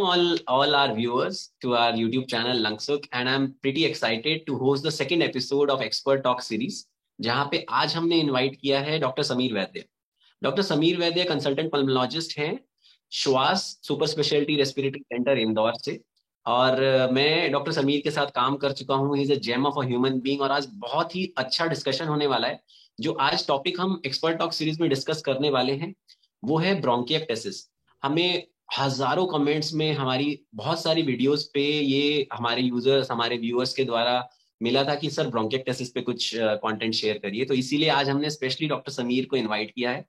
all our viewers to our YouTube channel Langsuk, and I'm pretty excited to host the second episode of Expert Talk series, जहाँ पे आज हमने invite किया है doctor Sameer वैद्य। Doctor Sameer वैद्य consultant पल्मोलॉजिस्ट हैं श्वास super speciality respiratory centre Indore से। और मैं डॉक्टर समीर के साथ काम कर चुका हूँ। He is a gem of a human being, और आज बहुत ही अच्छा डिस्कशन होने वाला है। जो आज टॉपिक हम एक्सपर्ट टॉक सीरीज में डिस्कस करने वाले हैं वो है ब्रोंकिएक्टेसिस। हमें हजारों कमेंट्स में हमारी बहुत सारी वीडियोस पे ये हमारे यूजर्स हमारे व्यूअर्स के द्वारा मिला था कि सर ब्रोंकिएक्टेसिस पे कुछ कंटेंट शेयर करिए, तो इसीलिए आज हमने स्पेशली डॉक्टर समीर को इनवाइट किया है।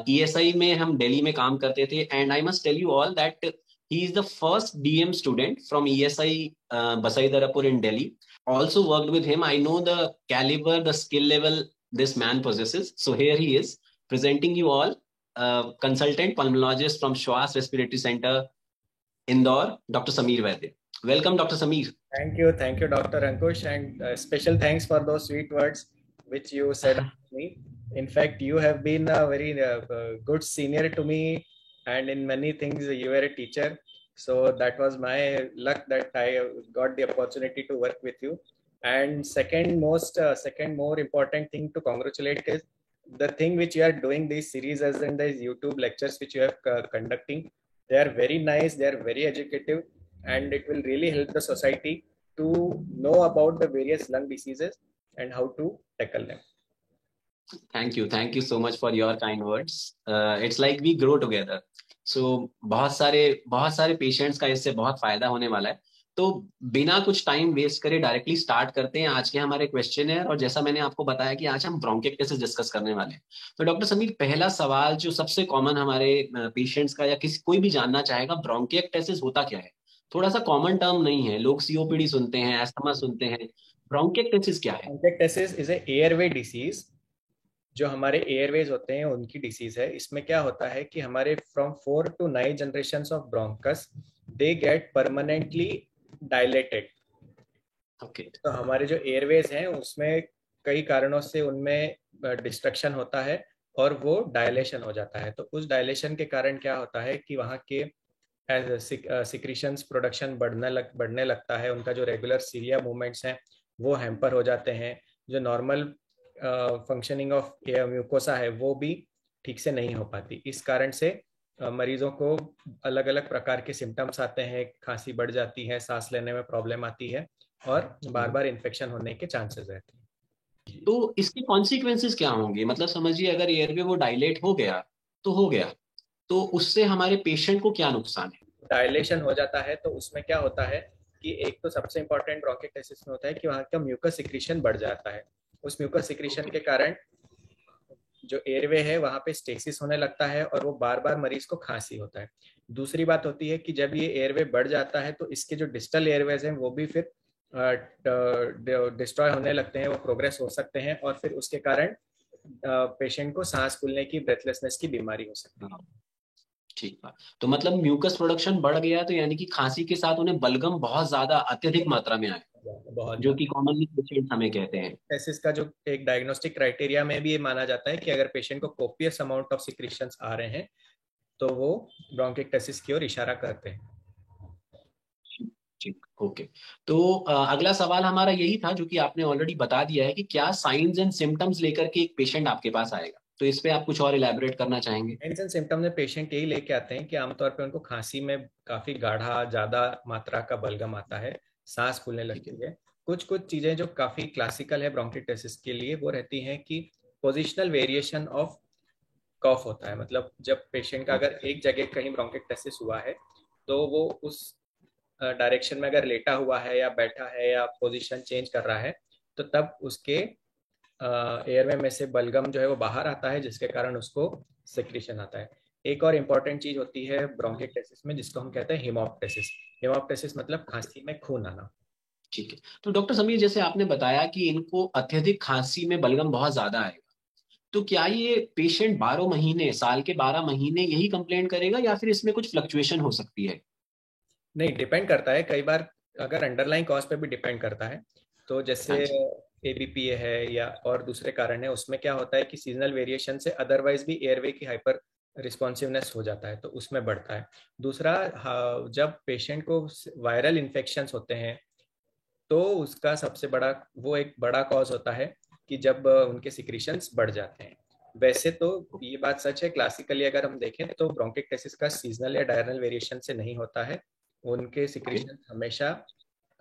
ईएसआई में हम दिल्ली में काम करते थे, and I must tell you all that he is the first DM student from ESI Basaidarapur in Delhi. Also worked with him. I know the caliber, the skill level this man possesses. So here he is presenting you all, consultant pulmonologist from Shwas Respiratory Center, Indore, Dr. Sameer Vaidya. Welcome, Dr. Sameer. Thank you, Dr. Ankush, and special thanks for those sweet words which you said to me. In fact, you have been a very good senior to me, and in many things you were a teacher. So that was my luck that I got the opportunity to work with you. And second more important thing to congratulate is the thing which you are doing these series as in these YouTube lectures which you are conducting. They are very nice, they are very educative, and it will really help the society to know about the various lung diseases and how to tackle them. Thank you so much for your kind words. It's like we grow together. So बहुत सारे patients का इससे बहुत फायदा होने वाला है। तो बिना कुछ टाइम वेस्ट करे डायरेक्टली स्टार्ट करते हैं आज के हमारे क्वेश्चन है। और जैसा मैंने आपको बताया कि आज हम ब्रोंकिएक्टेसिस डिस्कस करने वाले हैं। तो डॉक्टर समीर, पहला सवाल जो सबसे कॉमन हमारे पेशेंट्स का या किसी कोई भी जानना चाहेगा, ब्रोंकिएक्टेसिस होता क्या है? थोड़ा सा कॉमन टर्म नहीं है, लोग सीओपीडी सुनते हैं, एस्थमा सुनते हैं, ब्रोंकिएक्टेसिस क्या है? Bronchiectasis is a airway disease, जो हमारे एयरवेज होते हैं उनकी डिसीज है। इसमें क्या होता है कि हमारे from 4 to 9 generations of bronchus they get permanently dilated. Okay, तो हमारे जो एयरवेज हैं उसमें कई कारणों से उनमें डिस्ट्रक्शन होता है और वो डायलेशन हो जाता है। तो उस डायलेशन के कारण क्या होता है कि वहाँ के सिक्रीशंस प्रोडक्शन बढ़ने लगता है। उनका जो रेगुलर सीरिया मूवमेंट्स हैं वो हैम्पर हो जाते हैं। जो नॉर्मल फंक्शनिंग ऑफ म्यूकोसा है वो भी ठीक से नहीं हो पाती। इस कारण से मरीजों को अलग अलग प्रकार के सिम्टम्स आते हैं। खांसी बढ़ जाती है, सांस लेने में प्रॉब्लम आती है और बार बार इन्फेक्शन होने के चांसेस रहते हैं। तो इसके कॉन्सिक्वेंसेस क्या होंगे? मतलब समझिए, अगर एयरवे वो डायलेट हो गया तो उससे हमारे पेशेंट को क्या नुकसान है? डायलेशन हो जाता है तो उसमें क्या होता है कि एक तो सबसे इंपॉर्टेंट ब्रोंकिएक्टेसिस में होता है कि वहाँ का म्यूकस सिक्रीशन बढ़ जाता है। उस म्यूकस सिक्रीशन के कारण जो एयरवे है वहाँ पे स्टेसिस होने लगता है और वो बार बार मरीज को खांसी होता है। दूसरी बात होती है कि जब ये एयरवे बढ़ जाता है तो इसके जो डिस्टल एयरवेज हैं वो भी फिर डिस्ट्रॉय होने लगते हैं, वो प्रोग्रेस हो सकते हैं और फिर उसके कारण पेशेंट को सांस फूलने की, ब्रेथलेसनेस की बीमारी हो सकती है। ठीक है, तो मतलब म्यूकस प्रोडक्शन बढ़ गया तो यानी कि खांसी के साथ उन्हें बलगम बहुत ज्यादा अत्यधिक मात्रा में आया, जो कि कॉमनली पेशेंट्स हमें कहते हैं। इसका जो एक डायग्नोस्टिक क्राइटेरिया में भी ये माना जाता है कि अगर पेशेंट को कोपियस अमाउंट ऑफ सिक्रीशंस आ रहे हैं तो वो ब्रोंकिएक्टेसिस की ओर इशारा करते हैं। ठीक, ओके। तो अगला सवाल हमारा यही था, जो कि आपने ऑलरेडी बता दिया है, कि क्या साइंस एंड सिम्टम्स लेकर के एक पेशेंट आपके पास आएगा? तो इस पे आप कुछ और इलैबोरेट करना चाहेंगे? साइंस एंड सिम्टम्स में पेशेंट यही लेके आते हैं कि आमतौर पे उनको खांसी में काफी गाढ़ा ज्यादा मात्रा का बलगम आता है, सांस फूलने लगती है। कुछ चीजें जो काफी क्लासिकल है ब्रोंकिएक्टेसिस के लिए वो रहती हैं कि पोजिशनल वेरिएशन ऑफ कॉफ होता है। मतलब जब पेशेंट का अगर एक जगह कहीं ब्रोंकिएक्टेसिस हुआ है तो वो उस डायरेक्शन में अगर लेटा हुआ है या बैठा है या पोजीशन चेंज कर रहा है तो तब उसके एयरवे में से बलगम जो है वो बाहर आता है, जिसके कारण उसको सिक्रीशन आता है। एक और इम्पॉर्टेंट चीज होती है ब्रोंकिएक्टेसिस में जिसको हम कहते हैं हेमोप्टेसिस। हेमोप्टेसिस मतलब खांसी में खून आना। ठीक है, तो डॉक्टर समीर, जैसे आपने बताया कि इनको अत्यधिक खांसी में बलगम बहुत ज्यादा आएगा, तो क्या ये पेशेंट 12 महीने, साल के 12 महीने यही कंप्लेंट करेगा या फिर इसमें कुछ फ्लक्चुएशन हो सकती है? नहीं, डिपेंड करता है। कई बार अगर अंडरलाइन कॉज पे भी डिपेंड करता है। तो जैसे एबीपीए है या और दूसरे कारण है, उसमें क्या होता है कि सीजनल वेरिएशन से अदरवाइज भी एयरवे की हाइपर रिस्पॉन्सिवनेस हो जाता है, तो उसमें बढ़ता है। दूसरा, जब पेशेंट को वायरल इन्फेक्शंस होते हैं तो उसका सबसे बड़ा, वो एक बड़ा कॉज होता है कि जब उनके सिक्रीशंस बढ़ जाते हैं। वैसे तो ये बात सच है, क्लासिकली अगर हम देखें तो ब्रोंकिक्टेसिस का सीजनल या डायरनल वेरिएशन से नहीं होता है, उनके सिक्रीशन हमेशा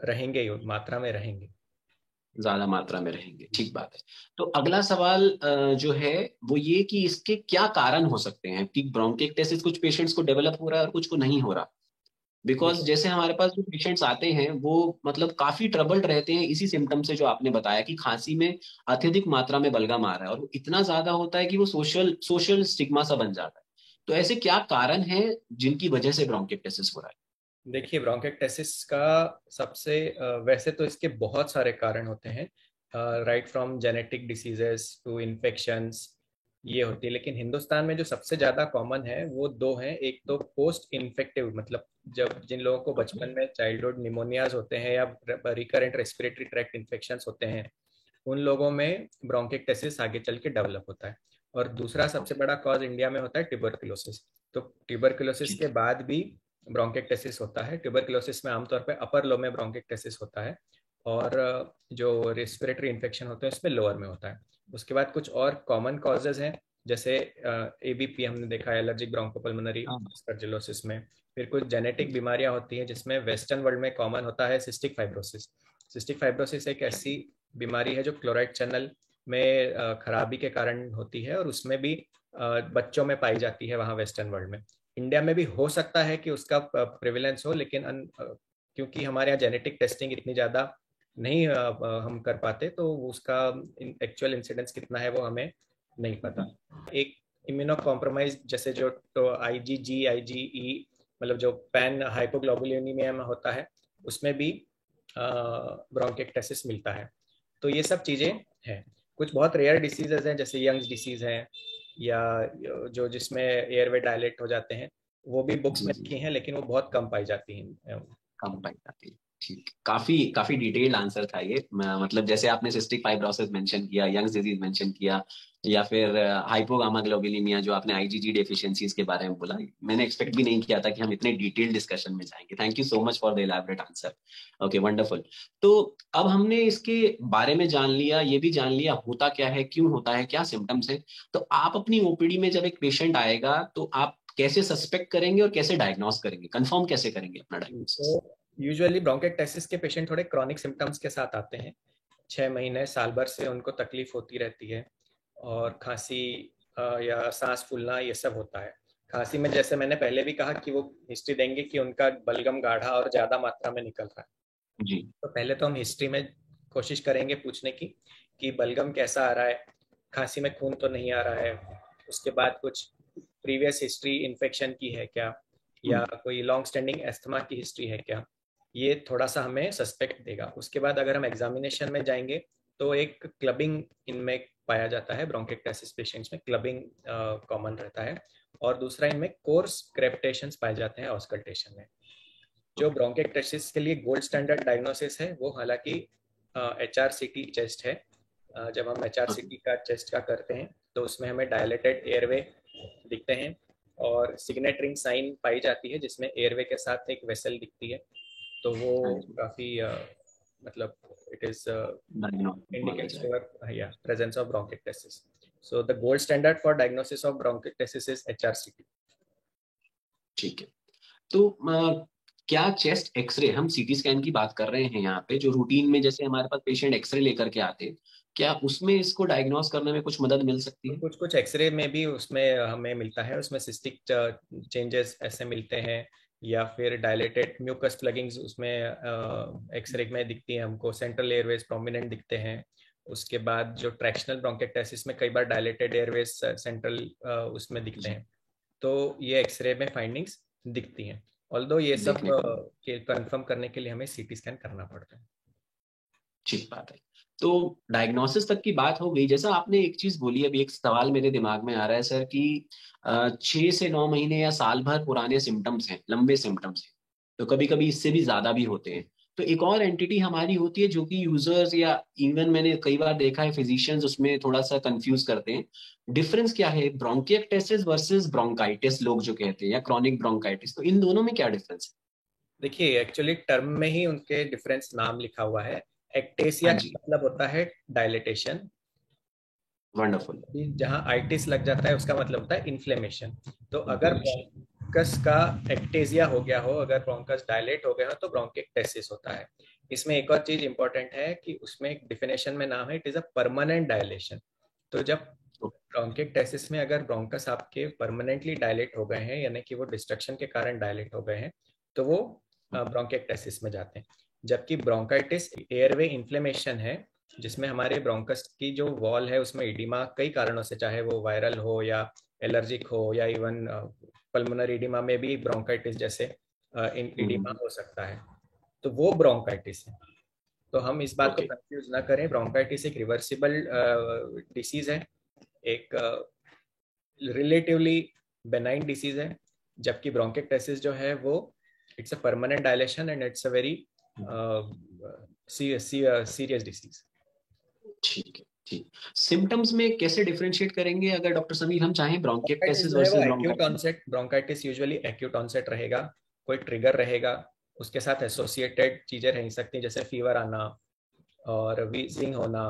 रहेंगे ही, मात्रा में रहेंगे। ज्यादा मात्रा में रहेंगे, ठीक बात है। तो अगला सवाल जो है वो ये कि इसके क्या कारण हो सकते हैं कि ब्रोंकिक्टेसिस कुछ पेशेंट्स को डेवलप हो रहा है और कुछ को नहीं हो रहा। बिकॉज देखिए, जैसे हमारे पास जो पेशेंट्स आते हैं वो मतलब काफी ट्रबल्ड रहते हैं इसी सिम्टम से, जो आपने बताया कि खांसी में अत्यधिक मात्रा में बलगम आ रहा है और वो इतना ज्यादा होता है कि वो सोशल सोशल स्टिग्मा सा बन जाता है। तो ऐसे क्या कारण हैं जिनकी वजह से ब्रोंकिक्टेसिस हो रहा है। देखिए ब्रोंकिक्टेसिस का सबसे वैसे तो इसके बहुत सारे कारण होते हैं, right from genetic diseases to infections, ये होती है। लेकिन हिंदुस्तान में जो सबसे ज्यादा कॉमन है वो दो हैं। एक तो पोस्ट इन्फेक्टिव, मतलब जब जिन लोगों को ओके। बचपन में चाइल्डहुड निमोनियाज होते हैं या रिकरेंट रेस्पिरेटरी ट्रैक्ट इन्फेक्शंस होते हैं, उन लोगों में ब्रोंकिक्टेसिस आगे चल के डेवलप होता है। और दूसरा सबसे बड़ा कॉज इंडिया में होता है ट्यूबरकुलोसिस। तो ट्यूबरकुलोसिस ठीक के है। बाद भी ब्रोंकिक्टेसिस होता है। ट्यूबरकुलोसिस में आमतौर पर अपर लो में ब्रोंकिक्टेसिस होता है, और जो रेस्पिरेटरी इन्फेक्शन होते हैं उसमें लोअर में होता है। उसके बाद कुछ और कॉमन कॉजेज हैं, जैसे एबीपी हमने देखा है, एलर्जिक ब्रोंकोपल्मोनरी हाँ। अस्परजिलोसिस में। फिर कुछ जेनेटिक बीमारियां होती हैं जिसमें वेस्टर्न वर्ल्ड में कॉमन होता है सिस्टिक फाइब्रोसिस। सिस्टिक फाइब्रोसिस एक ऐसी बीमारी है जो क्लोराइड चैनल में खराबी के कारण होती है, और उसमें भी बच्चों में पाई जाती है वहाँ वेस्टर्न वर्ल्ड में। इंडिया में भी हो सकता है कि उसका प्रेविलेंस हो, लेकिन क्योंकि हमारे यहाँ जेनेटिक टेस्टिंग इतनी ज़्यादा नहीं हम कर पाते, तो उसका एक्चुअल इंसिडेंस कितना है वो हमें नहीं पता। एक इम्यूनो कॉम्प्रोमाइज जैसे जो तो आईजीजी आईजीई, मतलब जो पैन हाइपोग्लोबुलिनीमिया में होता है, उसमें भी ब्रोंकिक्टेसिस मिलता है। तो ये सब चीज़ें हैं। कुछ बहुत रेयर डिसीजेज हैं जैसे यंग्स डिसीज हैं, या जो जिसमें एयरवे डायलेट हो जाते हैं, वो भी बुक्स जी में जी। लिखी हैं, लेकिन वो बहुत कम पाई जाती हैं। कम पाई जाती है। ठीक, काफी काफी डिटेल्ड आंसर था ये। मतलब जैसे आपने सिस्टिक फाइब्रोसिस मेंशन किया, यंग्स डिजीज मेंशन किया, या फिर हाइपोगामा ग्लोबुलिनिया जो आपने आईजीजी डेफिशिएंसीज के बारे में बोला, मैंने एक्सपेक्ट भी नहीं किया था कि हम इतने डिटेल्ड डिस्कशन में जाएंगे। Thank you so much for the elaborate answer. Okay, wonderful. तो अब हमने इसके बारे में जान लिया, ये भी जान लिया होता क्या है, क्यों होता है, क्या सिम्टम्स है। तो आप अपनी ओपीडी में जब एक पेशेंट आएगा तो आप कैसे सस्पेक्ट करेंगे और कैसे डायग्नोस करेंगे, कंफर्म कैसे करेंगे अपना डायग्नोसिस। तो यूजुअली ब्रोंकिक्टेसिस के पेशेंट थोड़े क्रॉनिक सिम्टम्स के साथ आते हैं। 6 महीने साल भर से उनको तकलीफ होती रहती है, और खांसी या सांस फूलना ये सब होता है। खांसी में जैसे मैंने पहले भी कहा कि वो हिस्ट्री देंगे कि उनका बलगम गाढ़ा और ज्यादा मात्रा में निकल रहा है। जी। तो पहले तो हम हिस्ट्री में कोशिश करेंगे पूछने की कि बलगम कैसा आ रहा है, खांसी में खून तो नहीं आ रहा है। उसके बाद कुछ प्रीवियस हिस्ट्री इन्फेक्शन की है क्या, या कोई लॉन्ग स्टैंडिंग एस्थमा की हिस्ट्री है क्या, ये थोड़ा सा हमें सस्पेक्ट देगा। उसके बाद अगर हम एग्जामिनेशन में जाएंगे तो एक क्लबिंग इनमें पाया जाता है। ब्रोंकिक्टेसिस पेशेंट्स में क्लबिंग कॉमन रहता है। और दूसरा, इनमें कोर्स क्रेप्टेशंस पाए जाते हैं ऑस्कल्टेशन में। जो ब्रोंकिक्टेसिस के लिए गोल्ड स्टैंडर्ड डायग्नोसिस है वो हालांकि HRCT चेस्ट है। जब हम HRCT का चेस्ट का करते हैं तो उसमें हमें डायलेटेड एयरवे दिखते हैं, और सिग्नेट रिंग साइन पाई जाती है जिसमें एयरवे के साथ एक वेसल दिखती है। तो वो हाँ जी। काफी मतलब इट इज डायग्नोसिस माना indicates जाए। for yeah presence of bronchiectasis. So the gold standard for diagnosis of bronchiectasis is HRCT. ठीक है। तो क्या चेस्ट एक्सरे, हम सीटी स्कैन की बात कर रहे हैं यहाँ पे, जो रूटीन में जैसे हमारे पास पेशेंट एक्सरे लेकर के आते हैं, क्या उसमें इसको डायग्नोस करने में कुछ मदद मिल सकती तो है। कुछ कुछ एक्सरे में भी उसमें हमें मिलता है, उसमें सिस्टिक चेंजेस ऐसे मिलते हैं, या फिर डायलेटेड म्यूकस प्लगिंग्स उसमें एक्सरे में दिखती है हमको। सेंट्रल एयरवेज प्रोमिनेंट दिखते हैं। उसके बाद जो ट्रैक्शनल ब्रोंकिक्टेसिस में कई बार डायलेटेड एयरवेज सेंट्रल उसमें दिखते जी। हैं। तो ये एक्सरे में फाइंडिंग्स दिखती हैं। ऑल्दो ये सब देखने को। के कंफर्म करने के लिए हमें सीटी स्कैन करना पड़ता है। ठीक बात है। तो डायग्नोसिस तक की बात हो गई। जैसा आपने एक चीज बोली, अभी एक सवाल मेरे दिमाग में आ रहा है सर कि 6 से 9 महीने या साल भर पुराने सिम्टम्स हैं, लंबे सिम्टम्स हैं, तो कभी कभी इससे भी ज्यादा भी होते हैं। तो एक और एंटिटी हमारी होती है जो कि यूजर्स या इवन मैंने कई बार देखा है फिजिशियंस उसमें थोड़ा सा कंफ्यूज करते हैं। डिफरेंस क्या है ब्रोंकिएक्टेसिस वर्सेस ब्रोंकाइटिस लोग जो कहते हैं, या क्रॉनिक ब्रोंकाइटिस, तो इन दोनों में क्या डिफरेंस देखिए एक्चुअली टर्म में ही उनके डिफरेंस नाम लिखा हुआ है। है? एक्टेसिया हाँ का जी। मतलब होता है डायलिटेशन, वंडरफुल। जहाँ आइटिस लग जाता है उसका मतलब होता है इन्फ्लेमेशन। तो अगर इन्फ्लेमेशन। ब्रोंकस का एक्टेजिया हो गया हो, अगर ब्रोंकस डायलेट हो गया हो, तो ब्रोंकिक्टेसिस होता है। इसमें एक और चीज इंपॉर्टेंट है कि उसमें एक डिफिनेशन में नाम है, it is a permanent dilation. तो जब ब्रोंकिक्टेसिस में अगर ब्रोंकस आपके परमानेंटली डायलेट हो गए हैं, यानी कि वो डिस्ट्रक्शन के कारण डायलेट हो गए हैं, तो वो ब्रोंकिक्टेसिस में जाते हैं। जबकि ब्रोंकाइटिस एयरवे इन्फ्लेमेशन है, जिसमें हमारे ब्रोंकस की जो वॉल है उसमें इडिमा कई कारणों से, चाहे वो वायरल हो या एलर्जिक हो या इवन पल्मोनरी इडिमा में भी ब्रोंकाइटिस जैसे इडिमा हम्म। हो सकता है। तो वो ब्रोंकाइटिस है। तो हम इस बात को ओके। कंफ्यूज ना करें, ब्रोंकाइटिस एक रिवर्सिबल डिसीज है, एक रिलेटिवली बेनाइन डिसीज है। जबकि ब्रोंकिक्टेसिस जो है वो it's a permanent dilation and it's a very serious disease. ठीक है। ठीक। सिम्टम्स में कैसे डिफरेंशिएट करेंगे अगर डॉक्टर समीर हम चाहें ब्रोंकाइटिस ब्रोंकिएक्टेसिस जो है वो versus acute bronchitis? Onset, bronchitis usually acute onset रहेगा। कोई ट्रिगर रहेगा, उसके साथ एसोसिएटेड चीजें रह सकती हैं, जैसे फीवर आना और वीजिंग होना।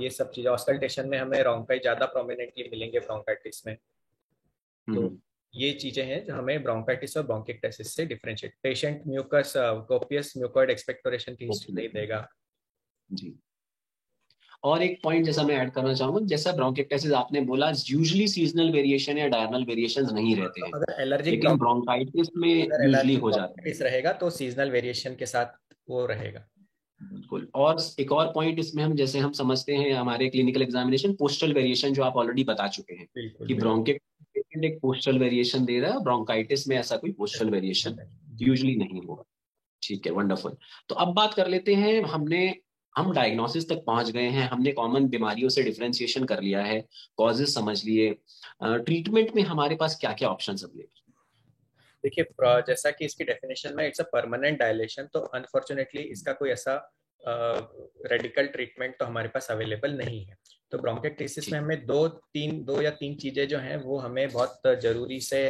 ये सब चीजें ऑस्कल्टेशन में हमें ब्रोंकाई ज्यादा प्रोमिनेंटली मिलेंगे ब्रोंकाइटिस में। तो हम्म। ये चीजें हैं जो हमें ब्रोंकाइटिस और ब्रोंकिक्टेसिस से differentiate. Patient mucus copious mucoid expectoration की हिस्ट्री नहीं Absolutely. देगा। जी। और एक पॉइंट जैसा मैं ऐड करना चाहूंगा, जैसा ब्रोंकिक्टेसिस आपने बोला यूजुअली सीजनल वेरिएशन या डायरनल वेरिएशंस नहीं रहते हैं, अगर एलर्जिक लेकिन ब्रोंकाइटिस में अगर यूजुअली एलर्जिक हो जाते हैं। ब्रोंकाइटिस रहेगा तो सीजनल वेरिएशन के साथ वो रहेगा। बिल्कुल। और एक और पॉइंट इसमें हम जैसे हम समझते हैं हमारे क्लिनिकल एग्जामिनेशन पोस्टल वेरिएशन जो आप ऑलरेडी बता चुके हैं बिल्कुल कि बिल्कुल। ब्रोंकिक एक पोस्टल वेरिएशन दे रहा है, ब्रोंकाइटिस में ऐसा कोई पोस्टल वेरिएशन जी। यूजुअली नहीं होगा। ठीक है, वंडरफुल। तो अब बात कर लेते हैं, हम डायग्नोसिस तक पहुंच गए हैं, हमने कॉमन बीमारियों से डिफरेंशिएशन कर लिया है, कॉजेस समझ लिए। ट्रीटमेंट में हमारे पास क्या क्या ऑप्शन अवेलेबल? देखिए जैसा कि इसकी डेफिनेशन में इट्स अ परमानेंट डायलेशन, तो अनफॉर्चुनेटली इसका कोई ऐसा रेडिकल ट्रीटमेंट तो हमारे पास अवेलेबल नहीं है। तो ब्रोंकिक्टिसिस में ठीक। हमें दो या तीन चीजें जो हैं वो हमें बहुत जरूरी से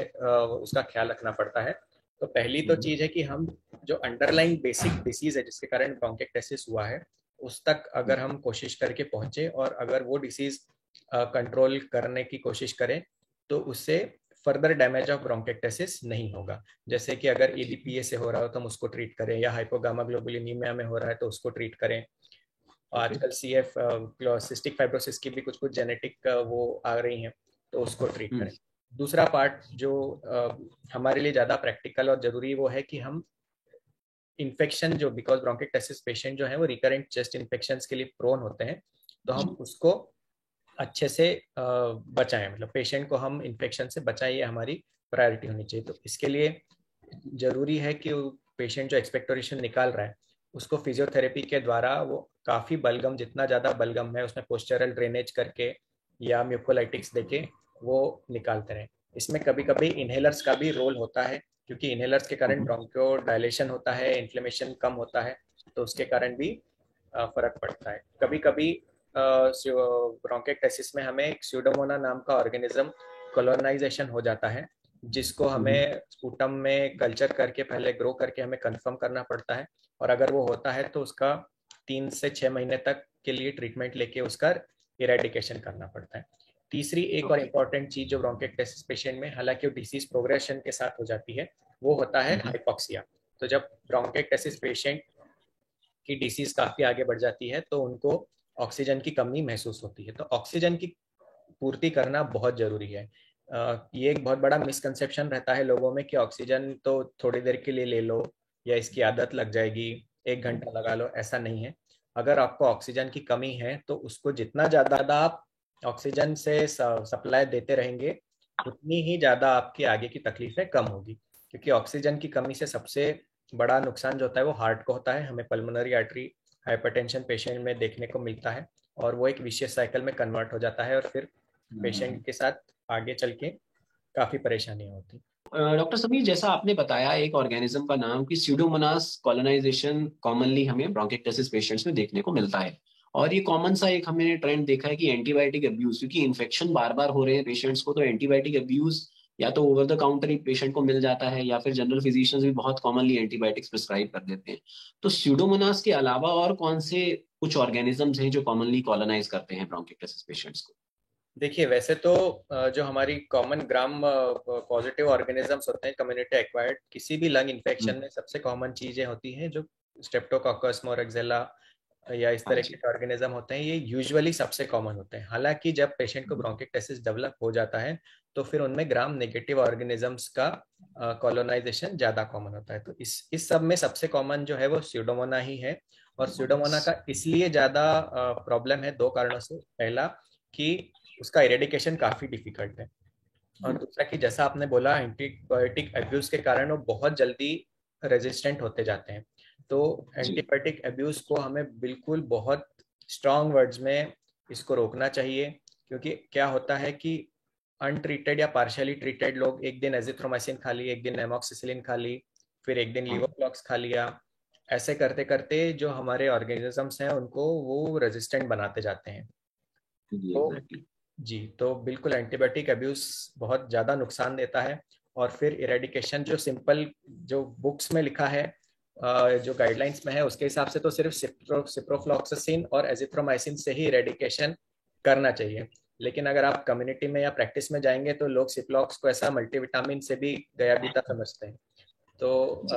उसका ख्याल रखना पड़ता है। तो पहली तो हम्म। चीज है कि हम जो अंडरलाइन बेसिक डिसीज है जिसके कारण ब्रोंकिक्टिसिस हुआ है, उस तक अगर हम कोशिश करके पहुंचे और अगर वो डिसीज कंट्रोल करने की कोशिश करें, तो उससे फर्दर डैमेज ऑफ ब्रोंकिक्टिसिस नहीं होगा। जैसे कि अगर ठीक। ईडीपीए से हो रहा हो तो हम उसको ट्रीट करें, या हाइपोगामा ग्लोबुलिनीमिया में हो रहा है तो उसको ट्रीट करें। ओके। आजकल सीएफ सिस्टिक फाइब्रोसिस की भी कुछ कुछ जेनेटिक वो आ रही हैं, तो उसको ट्रीट हम्म। करें। दूसरा पार्ट जो हमारे लिए ज़्यादा प्रैक्टिकल और ज़रूरी वो है कि हम इन्फेक्शन जो, बिकॉज ब्रोंकिक्टिसिस पेशेंट जो है वो रिकरेंट चेस्ट इन्फेक्शन के लिए प्रोन होते हैं, तो हम जी। उसको अच्छे से बचाएं, मतलब पेशेंट को हम इन्फेक्शन से बचाएं, ये हमारी प्रायोरिटी होनी चाहिए। तो इसके लिए जरूरी है कि पेशेंट जो एक्सपेक्टोरेशन निकाल रहा है उसको फिजियोथेरेपी के द्वारा वो काफ़ी बलगम, जितना ज़्यादा बलगम है उसमें पोस्चरल ड्रेनेज करके या म्यूकोलाइटिक्स देके वो निकालते रहें। इसमें कभी कभी इनहेलर्स का भी रोल होता है, क्योंकि इनहेलर्स के कारण हम्म। ब्रोंको डायलेशन होता है, इन्फ्लेमेशन कम होता है, तो उसके कारण भी फर्क पड़ता है। कभी कभी ब्रोंकिक्टिसिस में हमें स्यूडोमोना नाम का ऑर्गेनिज्म कॉलोनाइजेशन हो जाता है, जिसको हम्म। हमें स्पूटम में कल्चर करके पहले ग्रो करके हमें कंफर्म करना पड़ता है। और अगर वो होता है तो उसका 3 से 6 महीने तक के लिए ट्रीटमेंट लेके उसका इरेडिकेशन करना पड़ता है। तीसरी एक और ओके। इम्पॉर्टेंट चीज जो ब्रोंकिक्टिसिस पेशेंट में, हालांकि वो डिसीज प्रोग्रेशन के साथ हो जाती है, वो होता है हम्म। हाइपोक्सिया। तो जब ब्रोंकिक्टिसिस पेशेंट की डिसीज काफी आगे बढ़ जाती है तो उनको ऑक्सीजन की कमी महसूस होती है। तो ऑक्सीजन की पूर्ति करना बहुत जरूरी है। ये एक बहुत बड़ा मिसकंसेप्शन रहता है लोगों में कि ऑक्सीजन तो थोड़ी देर के लिए ले लो या इसकी आदत लग जाएगी, 1 घंटा लगा लो, ऐसा नहीं है। अगर आपको ऑक्सीजन की कमी है तो उसको जितना ज्यादा आप ऑक्सीजन से सप्लाई देते रहेंगे, उतनी ही ज्यादा आपकी आगे की तकलीफें कम होगी। क्योंकि ऑक्सीजन की कमी से सबसे बड़ा नुकसान जो होता है वो हार्ट को होता है, हमें पल्मोनरी आर्टरी हाइपरटेंशन पेशेंट में देखने को मिलता है, और वो एक विशियस साइकिल में कन्वर्ट हो जाता है और फिर हम्म। पेशेंट के साथ आगे चल के काफी परेशानियां होती। डॉक्टर समीर, जैसा आपने बताया एक ऑर्गेनिज्म का नाम कि स्यूडोमोनास कॉलोनाइजेशन कॉमनली हमें ब्रोंकिक्टिसिस पेशेंट्स में देखने को मिलता है। और ये कॉमन सा एक हमने ट्रेंड देखा है कि एंटीबायोटिक अब्यूज, क्योंकि इन्फेक्शन बार बार हो रहे हैं पेशेंट्स को, तो एंटीबायोटिक अब्यूज या तो over the counter he patient को मिल जाता है या फिर जनरल फिजिशियंस भी बहुत कॉमनली एंटीबायोटिक्स प्रिस्क्राइब कर देते हैं। तो स्यूडोमोनास के अलावा और कौन से कुछ ऑर्गेनिजम्स हैं जो कॉमनली कॉलोनाइज करते हैं ब्रोंकिक्टिसिस पेशेंट्स को? देखिए, वैसे तो जो हमारी कॉमन ग्राम पॉजिटिव ऑर्गेनिजम्स होते हैं कम्युनिटी एक्वायर्ड किसी भी लंग इन्फेक्शन हम्म। में, सबसे कॉमन चीजें होती हैं जो स्ट्रेप्टोकोकस, मोरक्सेला या इस हाँ तरह जी। के ऑर्गेनिज्म होते हैं, ये यूजुअली सबसे कॉमन होते हैं। हालांकि जब पेशेंट को हम्म। ब्रोंकिक्टिसिस डेवलप हो जाता है तो फिर उनमें ग्राम नेगेटिव ऑर्गेनिजम्स का कॉलोनाइजेशन ज्यादा कॉमन होता है। तो इस सब में सबसे कॉमन जो है वो स्यूडोमोना ही है। और स्यूडोमोना का इसलिए ज्यादा प्रॉब्लम है, दो कारणों से। पहला कि उसका इरेडिकेशन काफी डिफिकल्ट है, और दूसरा कि जैसा आपने बोला, एंटीबायोटिक अब्यूज के कारण वो बहुत जल्दी रेजिस्टेंट होते जाते हैं। तो जी। एंटीबायोटिक अब्यूज को हमें बिल्कुल बहुत स्ट्रॉन्ग वर्ड्स में इसको रोकना चाहिए। क्योंकि क्या होता है कि अनट्रीटेड या पार्शियली ट्रीटेड लोग एक दिन एजिथ्रोमाइसिन खा ली, एक दिन एमोक्सिसिलिन खा ली, फिर एक दिन हाँ लीवोफ्लॉक्स खा लिया। ऐसे करते करते जो हमारे ऑर्गेनिजम्स हैं उनको वो रेजिस्टेंट बनाते जाते हैं। जी, तो एग्जैक्टली। जी, तो बिल्कुल एंटीबायोटिक अब्यूज बहुत ज़्यादा नुकसान देता है। और फिर इरेडिकेशन जो सिंपल, जो बुक्स में लिखा है, जो गाइडलाइंस में है, उसके हिसाब से तो सिर्फ सिप्रोफ्लॉक्सासिन और एजिथ्रोमाइसिन से ही इरेडिकेशन करना चाहिए। लेकिन अगर आप कम्युनिटी में या प्रैक्टिस में जाएंगे तो लोग सिप्लॉक्स को ऐसा मल्टीविटामिन से भी गया बीता समझते हैं। तो जी।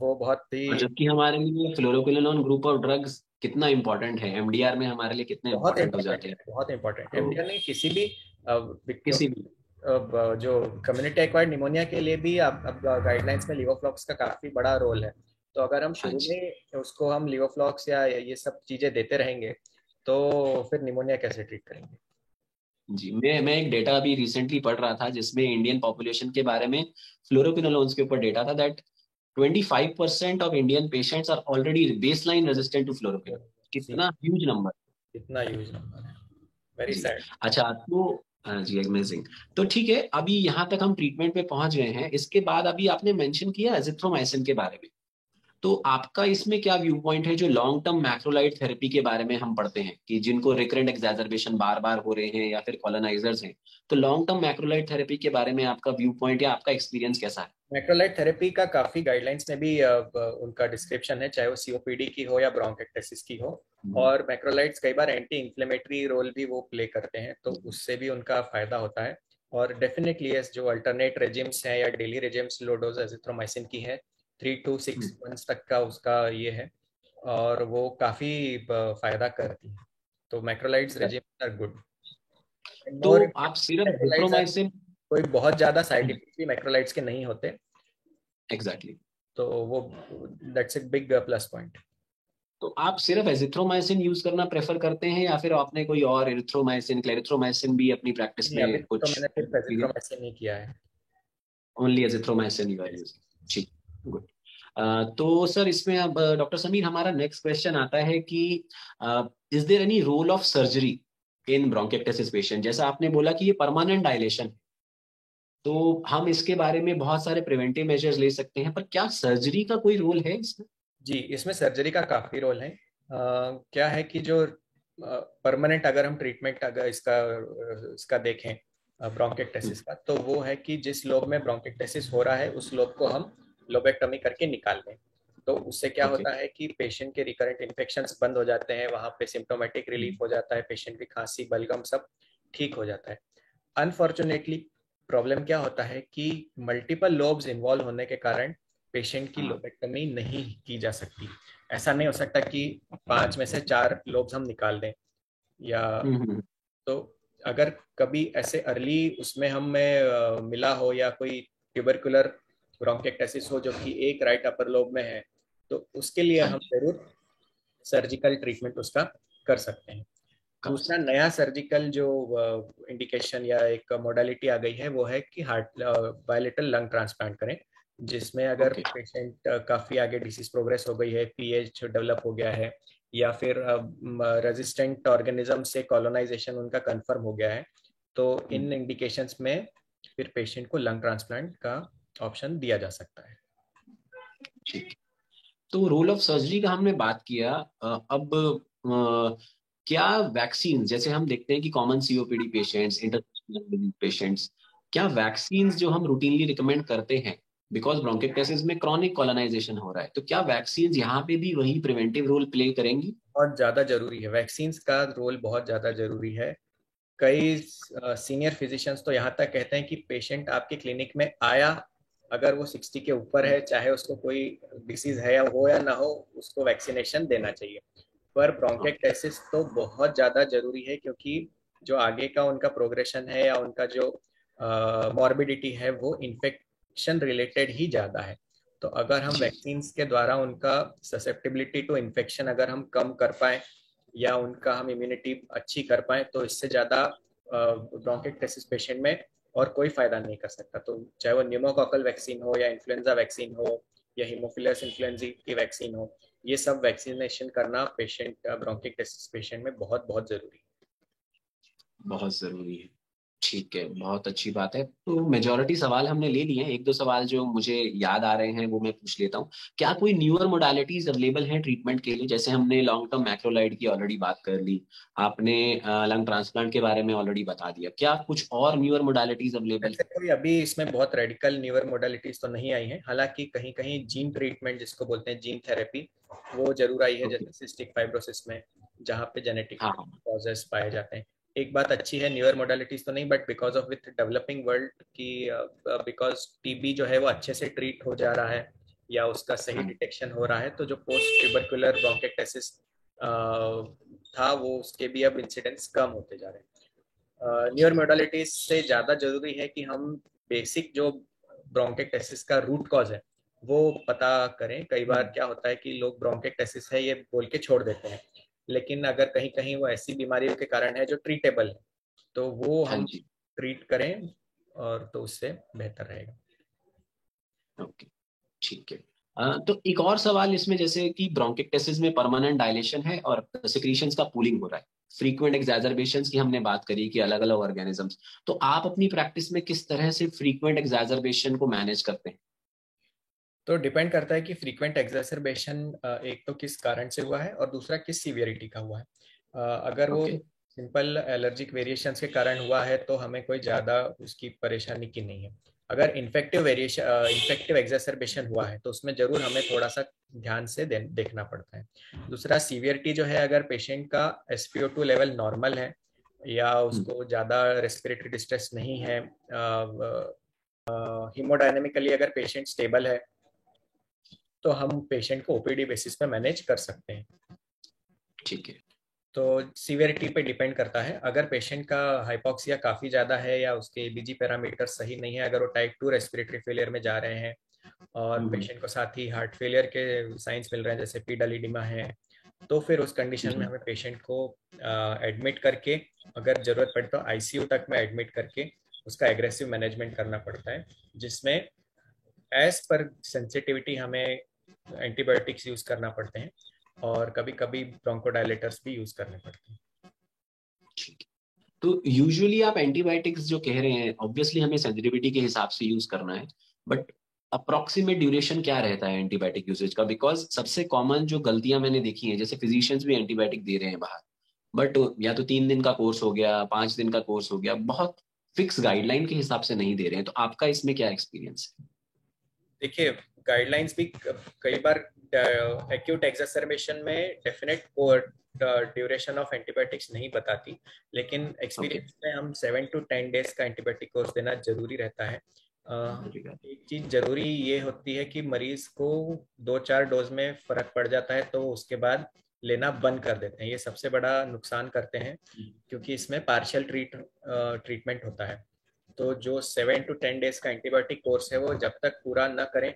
वो बहुत और ही जबकि हमारे लिए फ्लोरोक्विनोलोन ग्रुप ऑफ ड्रग्स कितना इंपॉर्टेंट है, एमडीआर में हमारे लिए कितने बहुत इंपॉर्टेंट हो इंपॉर्टेंट जाते हैं। है, बहुत इंपॉर्टेंट। तो एमडीआर नहीं, किसी भी किसी भी। क्योंकि जो कम्युनिटी एक्वायर्ड निमोनिया के लिए भी अब गाइडलाइंस में लीवोफ्लॉक्स का काफी बड़ा रोल है। तो अगर हम हाँ शुरू जी। में उसको हम लीवोफ्लॉक्स या ये सब चीजें देते रहेंगे तो फिर निमोनिया कैसे ट्रीट करेंगे? जी, मैं एक डेटा अभी रिसेंटली पढ़ रहा था जिसमें इंडियन पॉपुलेशन के बारे में फ्लोरोक्विनोलोन्स के ऊपर डेटा था that 25% of Indian patients are already baseline resistant to fluoroquinolone. See, कितना ह्यूज नंबर। इतना यूज नंबर है, वेरी जी। सैड। अच्छा, तो हाँ जी, अमेजिंग। तो ठीक है, अभी यहाँ तक हम ट्रीटमेंट पे पहुंच गए हैं। इसके बाद अभी आपने मेंशन किया एजिथ्रोमाइसिन के बारे में। तो आपका इसमें क्या व्यू पॉइंट है जो लॉन्ग टर्म मैक्रोलाइड थेरेपी के बारे में हम पढ़ते हैं कि जिनको रिकरेंट एक्सैजर्बेशन बार बार हो रहे हैं या फिर कॉलोनाइजर्स हैं, तो लॉन्ग टर्म मैक्रोलाइड थेरेपी के बारे में आपका व्यू पॉइंट या आपका एक्सपीरियंस कैसा है? मैक्रोलाइड थेरेपी का काफी गाइडलाइंस में भी उनका डिस्क्रिप्शन है, चाहे वो सीओपीडी की हो या ब्रोंकाइटिस की हो। हम्म। और मैक्रोलाइड्स कई बार एंटी इंफ्लेमेटरी रोल भी वो प्ले करते हैं, तो उससे भी उनका फायदा होता है। और डेफिनेटली यस, जो अल्टरनेट रेजिम्स हैं या daily regimes low dose azithromycin की है, 3 to 6 months तक का उसका ये है, और वो काफी फायदा करती है। तो मैक्रोलाइड्स रेजिम्स आर गुड। तो मोर आप सिर्फ मैक्रोलाइड्स आर, जिथ्रोमाइसिन। कोई बहुत ज्यादा साइड इफेक्ट भी मैक्रोलाइड्स के नहीं होते। एग्जैक्टली। तो वो, that's a big plus point. तो आप सिर्फ एजिथ्रोमाइसिन यूज करना प्रेफर करते हैं या फिर आपने कोई और एरिथ्रोमाइसिन क्लेरिथ्रोमाइसिन भी अपनी प्रैक्टिस नहीं, में अभी तो कुछ मैंने सिर्फ एक्सपीरियंस? एजिथ्रोमाइसिन नहीं किया है। Only azithromycin you are Yes. Using. ठीक। गुड। तो सर इसमें अब डॉक्टर समीर हमारा नेक्स्ट क्वेश्चन आता है कि is there any role of surgery in bronchiectasis patient? जैसा आपने बोला कि ये परमानेंट डायलेशन है, तो हम इसके बारे में बहुत सारे प्रिवेंटिव मेजर्स ले सकते हैं, पर क्या सर्जरी का कोई रोल है इसमें? जी, इसमें सर्जरी का काफी रोल है। क्या है कि जो परमानेंट अगर हम ट्रीटमेंट अगर इसका देखें ब्रोंकिक्टिसिस का, तो वो है कि जिस लोब में ब्रोंकिक्टिसिस हो रहा है उस लोब को हम लोबेक्टमी करके निकाल दें। तो उससे क्या ओके। होता है कि पेशेंट के रिकरेंट इन्फेक्शंस बंद हो जाते हैं, वहां पे सिम्टोमेटिक रिलीफ हो जाता है, पेशेंट की खांसी बलगम सब ठीक हो जाता है। अनफॉर्चुनेटली प्रॉब्लम क्या होता है कि मल्टीपल लोब्स इन्वॉल्व होने के कारण पेशेंट की हाँ। लोबेक्टमी नहीं की जा सकती। ऐसा नहीं हो सकता कि 5 में से 4 लोब्स हम निकाल दें, या हम्म। तो अगर कभी ऐसे अर्ली उसमें हमें मिला हो, या कोई ट्यूबरकुलर ब्रोंकिक्टिसिस हो जो कि एक राइट अपर लोब में है, तो उसके लिए हाँ हम जी। जरूर सर्जिकल ट्रीटमेंट उसका कर सकते हैं। कर दूसरा सकते नया सर्जिकल जो इंडिकेशन या एक मोडालिटी आ गई है वो है कि हार्ट बायलेटरल लंग ट्रांसप्लांट करें, जिसमें हैं। अगर ओके। पेशेंट काफी आगे डिसीज प्रोग्रेस हो गई है, पीएच डेवलप हो गया है, या फिर रेजिस्टेंट ऑर्गेनिज्म से कॉलोनाइजेशन उनका कंफर्म हो गया है, तो इन इंडिकेशंस में फिर पेशेंट को लंग ट्रांसप्लांट का ऑप्शन दिया जा सकता है। ठीक। तो रोल ऑफ सर्जरी का हमने बात किया। अब क्या वैक्सीन, जैसे हम देखते हैं कि common COPD patients, international patients, क्या वैक्सीन जो हम रूटीनली रिकमेंड करते हैं, बिकॉज ब्रोंकिक्टेसिस में क्रॉनिक कॉलोनाइजेशन हो रहा है, तो क्या वैक्सीन यहाँ पे भी वही प्रिवेंटिव रोल प्ले करेंगी? बहुत ज़्यादा जरूरी है, वैक्सीन का रोल बहुत ज़्यादा जरूरी है। कई सीनियर फिजिशियंस तो यहाँ तक कहते हैं कि पेशेंट आपके क्लिनिक में आया, अगर वो 60 के ऊपर है, चाहे उसको कोई डिसीज है या हो या ना हो, उसको वैक्सीनेशन देना चाहिए। पर ब्रोंकाइटिस तो बहुत ज़्यादा जरूरी है, क्योंकि जो आगे का उनका प्रोग्रेशन है या उनका जो मॉर्बिडिटी है वो इन्फेक्शन रिलेटेड ही ज़्यादा है। तो अगर हम जी। वैक्सीन के द्वारा उनका ससेप्टिबिलिटी टू इन्फेक्शन अगर हम कम कर पाए या उनका हम इम्यूनिटी अच्छी कर पाए, तो इससे ज़्यादा ब्रोंकाइटिस पेशेंट में और कोई फायदा नहीं कर सकता। तो चाहे वो न्यूमोकॉकल वैक्सीन हो या इन्फ्लुएंजा वैक्सीन हो या हीमोफिलस इन्फ्लुएंजा की वैक्सीन हो, ये सब वैक्सीनेशन करना पेशेंट ब्रोंकाइटिस पेशेंट में बहुत बहुत जरूरी है। बहुत जरूरी है। ठीक है, बहुत अच्छी बात है। तो मेजोरिटी सवाल हमने ले लिए हैं, एक दो सवाल जो मुझे याद आ रहे हैं वो मैं पूछ लेता हूँ। क्या कोई न्यूअर मोडालिटीज अवेलेबल हैं ट्रीटमेंट के लिए? जैसे हमने लॉन्ग टर्म मैक्रोलाइड की ऑलरेडी बात कर ली, आपने लंग ट्रांसप्लांट के बारे में ऑलरेडी बता दिया, क्या कुछ और न्यूअर मोडालिटीज अवेलेबल ऐसे कोई अभी इसमें बहुत रेडिकल न्यूअर मोडालिटीज तो नहीं आई हैं, हालांकि कहीं कहीं जीन ट्रीटमेंट जिसको बोलते हैं जीन थेरेपी, वो जरूर आई है, है? जैसे सिस्टिक फाइब्रोसिस में, जहाँ पे जेनेटिक हाँ हाँ। कॉजेस पाए जाते हैं। एक बात अच्छी है, न्यूअर मोडालिटीज तो नहीं, but because of with developing world की, बिकॉज टीबी जो है वो अच्छे से ट्रीट हो जा रहा है या उसका सही हाँ डिटेक्शन हो रहा है, तो जो पोस्ट ट्यूबरकुलर ब्रोंकाइटिस था वो उसके भी अब इंसिडेंट्स कम होते जा रहे हैं। न्यूअर मोडालिटीज से ज़्यादा जरूरी है कि हम बेसिक जो ब्रोंकाइटिस का रूट कॉज है वो पता करें। कई बार क्या होता है कि लोग ब्रोंकाइटिस है ये बोल के छोड़ देते हैं, लेकिन अगर कहीं कहीं वो ऐसी बीमारियों के कारण है जो ट्रीटेबल है, तो वो हाँ हम जी। ट्रीट करें, और तो उससे बेहतर रहेगा। ओके। ठीक है। तो एक और सवाल इसमें, जैसे कि ब्रोंकिक्टेसिस में परमानेंट डायलेशन है और सिक्रीशंस का पूलिंग हो रहा है, फ्रीक्वेंट एग्जैजरबेशंस की हमने बात करी कि अलग अलग ऑर्गेनिजम्स, तो आप अपनी प्रैक्टिस में किस तरह से फ्रीक्वेंट एग्जैजरबेशन को मैनेज करते हैं? तो डिपेंड करता है कि फ्रीक्वेंट एग्जर्सरबेशन एक तो किस कारण से हुआ है और दूसरा किस सीवियरिटी का हुआ है। अगर वो ओके। सिंपल एलर्जिक वेरिएशंस के कारण हुआ है तो हमें कोई ज़्यादा उसकी परेशानी की नहीं है। अगर इन्फेक्टिव एग्जर्सरबेशन हुआ है तो उसमें जरूर हमें थोड़ा सा ध्यान से देखना पड़ता है। दूसरा सीवियरिटी जो है, अगर पेशेंट का SpO2 लेवल नॉर्मल है या उसको ज़्यादा रेस्पिरेटरी डिस्ट्रेस नहीं है, हीमोडायनेमिकली अगर पेशेंट स्टेबल है, तो हम पेशेंट को ओपीडी बेसिस पे मैनेज कर सकते हैं। ठीक है। तो सीवियरिटी पे डिपेंड करता है। अगर पेशेंट का हाइपोक्सिया काफ़ी ज़्यादा है या उसके एबीजी पैरामीटर सही नहीं है, अगर वो टाइप 2 रेस्पिरेटरी फेलियर में जा रहे हैं और हम्म। पेशेंट को साथ ही हार्ट फेलियर के साइंस मिल रहे हैं जैसे पीडालिडिमा है, तो फिर उस कंडीशन में हम्म। हमें पेशेंट को एडमिट करके, अगर ज़रूरत पड़े तो आईसीयू तक में एडमिट करके उसका एग्रेसिव मैनेजमेंट करना पड़ता है, जिसमें एज पर सेंसिटिविटी हमें एंटीबायोटिक्स यूज करना पड़ते हैं और कभी कभी ब्रोंकोडायलेटर्स भी यूज करने पड़ते हैं। ठीक है। तो यूजुअली आप एंटीबायोटिक्स जो कह रहे हैं, ऑब्वियसली हमें सेंसिटिविटी के हिसाब से यूज करना है, बट अप्रोक्सीमेट ड्यूरेशन क्या रहता है एंटीबायोटिक यूसेज का? बिकॉज सबसे कॉमन जो गलतियां मैंने देखी हैं, जैसे फिजिशियंस भी एंटीबायोटिक दे रहे हैं बाहर, बट या तो 3 दिन का कोर्स हो गया, 5 दिन का कोर्स हो गया, बहुत फिक्स गाइडलाइन के हिसाब से नहीं दे रहे हैं, तो आपका इसमें क्या एक्सपीरियंस देखिए, गाइडलाइंस भी कई बार एक्यूट एग्जर्सरबेशन में डेफिनेट ड्यूरेशन ऑफ एंटीबायोटिक्स नहीं बताती, लेकिन है? ओके। एक्सपीरियंस में हम 7 to 10 डेज का एंटीबायोटिक कोर्स देना जरूरी रहता है। एक चीज जरूरी ये होती है कि मरीज को 2-4 डोज में फर्क पड़ जाता है तो उसके बाद लेना बंद कर देते हैं, ये सबसे बड़ा नुकसान करते हैं, क्योंकि इसमें पार्शियल ट्रीटमेंट होता है। तो जो 7 to 10 डेज का एंटीबायोटिक कोर्स है वो जब तक पूरा ना करें,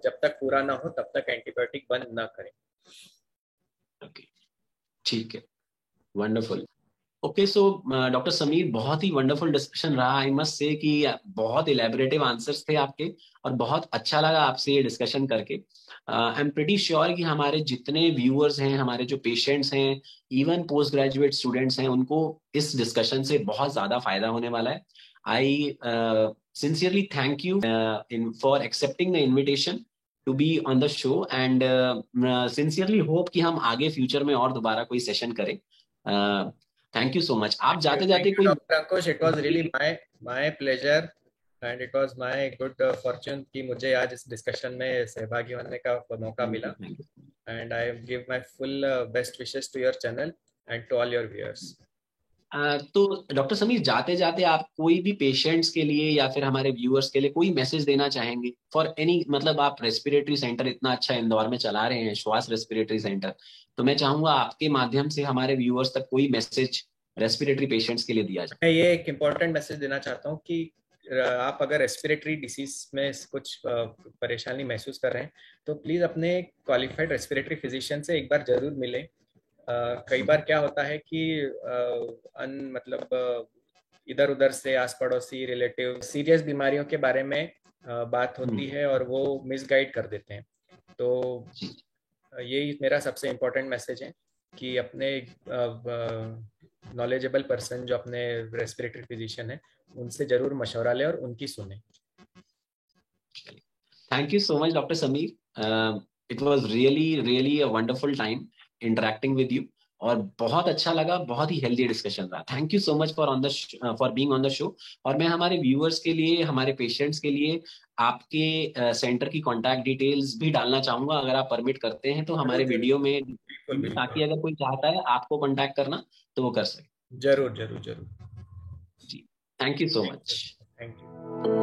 जब तक पूरा ना हो तब तक एंटीबायोटिक बंद ना करें। ओके। ठीक है। Wonderful. Okay, so doctor Sameer, बहुत ही वंडरफुल डिस्कशन रहा। आई मस्ट से कि बहुत इलेबोरेटिव आंसर्स थे आपके, और बहुत अच्छा लगा आपसे ये डिस्कशन करके। आई एम प्रिटी श्योर कि हमारे जितने व्यूअर्स हैं, हमारे जो पेशेंट्स हैं, इवन पोस्ट ग्रेजुएट स्टूडेंट्स हैं, उनको इस डिस्कशन से बहुत ज्यादा फायदा होने वाला है। I sincerely thank you for accepting the invitation to be on the show, and sincerely hope कि हम आगे फ्यूचर में और दोबारा कोई सेशन करें. Thank you so much. आप जाते Thank जाते you, कोई Dr. Ankush. It was really my pleasure and it was my good fortune कि मुझे आज इस डिस्कशन में सहभागी होने का मौका मिला. And I give my full best wishes to your channel and to all your viewers. तो डॉक्टर समीर, जाते जाते आप कोई भी पेशेंट्स के लिए या फिर हमारे व्यूअर्स के लिए कोई मैसेज देना चाहेंगे फॉर एनी, मतलब आप रेस्पिरेटरी सेंटर इतना अच्छा इंदौर में चला रहे हैं, श्वास रेस्पिरेटरी सेंटर, तो मैं चाहूंगा आपके माध्यम से हमारे व्यूअर्स तक कोई मैसेज रेस्पिरेटरी पेशेंट्स के लिए दिया जाए. मैं ये एक इम्पोर्टेंट मैसेज देना चाहता हूँ कि आप अगर रेस्पिरेटरी डिसीज में कुछ परेशानी महसूस कर रहे हैं तो प्लीज अपने क्वालिफाइड रेस्पिरेटरी फिजिशियन से एक बार जरूर मिलें. कई बार क्या होता है कि मतलब इधर उधर से आस पड़ोसी रिलेटिव सीरियस बीमारियों के बारे में बात होती है और वो मिसगाइड कर देते हैं. तो यही मेरा सबसे इम्पोर्टेंट मैसेज है कि अपने नॉलेजेबल पर्सन जो अपने रेस्पिरेटरी फिजिशियन है उनसे जरूर मशवरा लें और उनकी सुने. Thank you so much doctor Sameer. It was really a wonderful time interacting with you, और बहुत अच्छा लगा, बहुत ही हेल्दी डिस्कशन रहा. Thank you so much for being on the show. और मैं हमारे व्यूअर्स के लिए, हमारे पेशेंट्स के लिए आपके सेंटर की कॉन्टैक्ट डिटेल्स भी डालना चाहूंगा, अगर आप परमिट करते हैं तो हमारे वीडियो में, बिल्कुल ताकि बिल्कुल. अगर कोई चाहता है आपको कॉन्टैक्ट करना तो वो कर सके. जरूर जरूर जरूर. जी, thank you so much. Thank you.